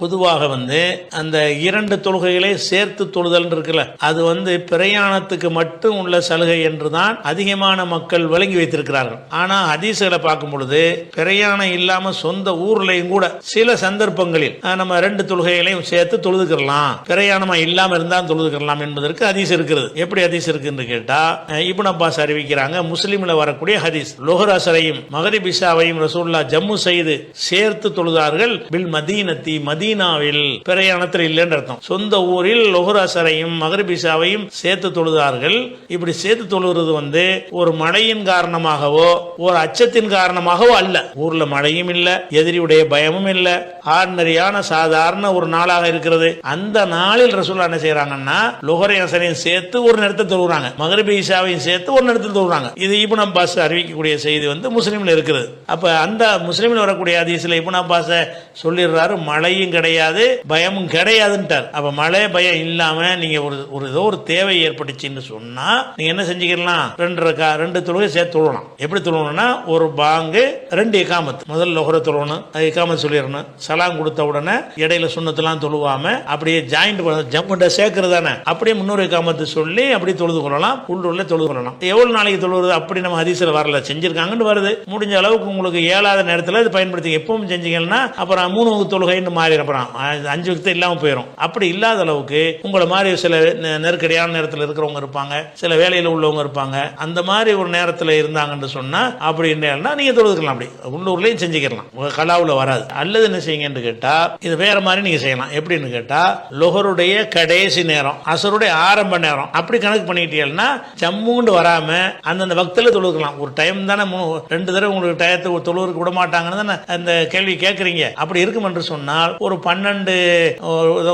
பொதுவாக அந்த இரண்டு தொழுகைகளை சேர்த்து தொழுதல் இருக்குல்ல, அது பிரயாணத்துக்கு மட்டும் உள்ள சலுகை என்றுதான் அதிகமான மக்கள் விளங்கி வைத்திருக்கிறார்கள். ஆனா ஹதீஸ்களை பார்க்கும் பொழுது பிரயாணம் இல்லாம சொந்த ஊர்லயும் கூட சில சந்தர்ப்பங்களில் நம்ம ரெண்டு தொழுகைகளையும் சேர்த்து தொழுதுக்கலாம், பிரயாணமா இல்லாம இருந்தால் தொழுதுக்கலாம் என்பதற்கு ஹதீஸ் இருக்கிறது. எப்படி ஹதீஸ் இருக்குன்னு கேட்டா, இப்னு அப்பாஸ் அறிவிக்கிறாங்க, முஸ்லிம்ல வரக்கூடிய ஹதீஸ், லுஹர் அஸரையும் மக்ரிப் இஷாவையும் ரசூலுல்லாஹ் ஜம்மு செய்து சேர்த்து தொழுதார்கள் பில் மதீனத்தி, மதீனாவில், பிரயாணத்தில் இல்லைன்னு அர்த்தம். சொந்த ஊரில் லுஹர் அஸரையும் மக்ரிப் இஷாவையும் சேர்த்து தொழுதார்கள். இப்படி சேர்த்து தொழுகிறது ஒரு மழையின் காரணமாகவோ ஒரு அச்சத்தின் காரணமாகவோ அல்ல. ஊர்ல மழையும் இல்ல, எதிரியுடைய பயமும் இல்ல, ஆர்டினரியான சாதாரண ஒரு நாளாக இருக்கிறது. அந்த நாளில் ரசூலுல்லாஹ் என்ன செய்யறாங்கன்னா லுஹர் அஸரையும் சேர்த்து ஒரு நேரத்தில் தொழுகிறாங்க, மக்ரிப் இஷாவையும் சேர்த்து ஒரு நேரத்தில் தொழுகிறாங்க. இது இப்னு அப்பாஸ் அறிவிக்கக்கூடிய செய்தி முஸ்லிம்ல இருக்கிறது. அப்ப அந்த முஸ்லிம்ல வரக்கூடிய ஹதீஸ்ல இப்னு அப்பாஸ் சொல்லிடுறாரு, மழையும் கிடையாது பயமும் கிடையாதுன்ட்டார். அப்ப மழை பயம் இல்லாம நீங்க ஏதோ ஒரு தேவை ஏற்பட்டுச்சுன்னு சொன்னா நீங்க என்ன செஞ்சுக்கலாம், ரெண்டு தொழுகை சேர்த்து தொழலாம். எப்படி தொழணும்னா, ஒரு பாங்கு ரெண்டு இகாமத், முதல்ல லுஹர் தொழணும், இகாமத் சொல்லிடணும், சலாம் கொடுத்த உடனே இடையில சுன்னத்தெல்லாம் தொழுவாம அப்படியே ஜாயிண்ட் ஜம்முண்ட சேர்க்கிறதானே, அப்படியே முன்னூறு இகாமத்து சொல்லி அப்படி தொழுது கொள்ளலாம், உள்ளூர்ல தொழுது கொள்ளலாம். எவ்வளவு நாளைக்கு தொழுவது அப்படி நம்ம ஹதீஸ்ல வரல, செஞ்சிருக்காங்கன்னு வருது. முடிஞ்ச அளவுக்கு உங்களுக்கு ஏழாத நேரத்தில் இது பயன்படுத்தி எப்பவும் செஞ்சீங்கன்னா அப்புறம் 3 வகுப்பு தொழுகைன்னு மாறி அப்புறம் 5 வகுப்பு இல்லாம போயிடும். அப்படி இல்லாத அளவுக்கு உங்களை மாதிரி சில நெருக்கடியான நேரத்தில் இருக்கிறவங்க இருப்பாங்க, சில வேலையில் உள்ளவங்க இருப்பாங்க, அந்த மாதிரி ஒரு நேரத்தில் இருந்தாங்கன்னு சொன்னா அப்படி நீங்க தொழுதுக்கலாம், அப்படி உள்ளூர்லயும் செஞ்சுக்கலாம், உங்க கலாவுல வராது. அல்லது என்ன செய்யுங்கன்னு கேட்டா இது வேற மாதிரி நீங்க செய்யலாம். எப்படின்னு கேட்டா, லுஹருடைய கடைசி நேரம், அசருடைய ஆரம்ப நேரம் அப்படி கணக்கு பண்ணிக்கிட்டீங்கன்னா ஜம்முன்னு வராம அந்தந்த வக்தில தொழுதுக்கலாம். ஒரு டைம் தானே, 2 தடவை உங்களுக்கு டயத்தை தொழுவுக்கு விட மாட்டாங்கன்னு தானே அந்த கேள்வி கேட்கறீங்க. அப்படி இருக்கும் என்று சொன்னால் ஒரு 12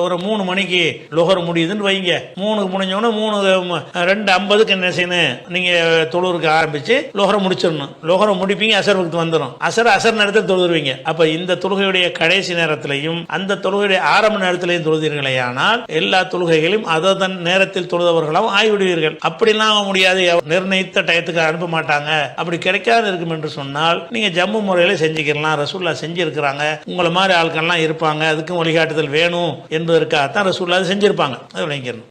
ஒரு 3 மணிக்கு லுஹர் முடியுதுன்னு வைங்க, 3க்கு முடிஞ்சோன்னு 2:50க்கு என்ன செய்யணும், நீங்க தொழுவுக்கு ஆரம்பிச்சு லுஹரை முடிச்சிடணும். லுஹரை முடிப்பீங்க, அசர் வக்து வந்துடும், அசர் நேரத்தில் தொழுதுருவீங்க. அப்ப இந்த தொழுகையுடைய கடைசி நேரத்திலையும் அந்த தொழுகையுடைய ஆரம்ப நேரத்திலையும் தொழுதீர்களே ஆனால் எல்லா தொழுகைகளையும் அதன் நேரத்தில் தொழுதவர்களாகவும் ஆகிவிடுவீர்கள். அப்படிலாம் முடியாது, நிர்ணயித்த டயத்துக்கு அனுப்ப மாட்டாங்க, அப்படி கிடைக்காது இருக்கும் என்று சொன்னால் நீங்க ஜம்மு முறையில செஞ்சுக்கலாம். ரசூலுல்லாஹ் செஞ்சிருக்கிறாங்க, உங்களை மாதிரி ஆட்கள்லாம் இருப்பாங்க, அதுக்கும் வழிகாட்டுதல் வேணும் என்பதற்காகத்தான் ரசூலுல்லாஹ் செஞ்சிருப்பாங்க. அது விளங்கிக்கணும்.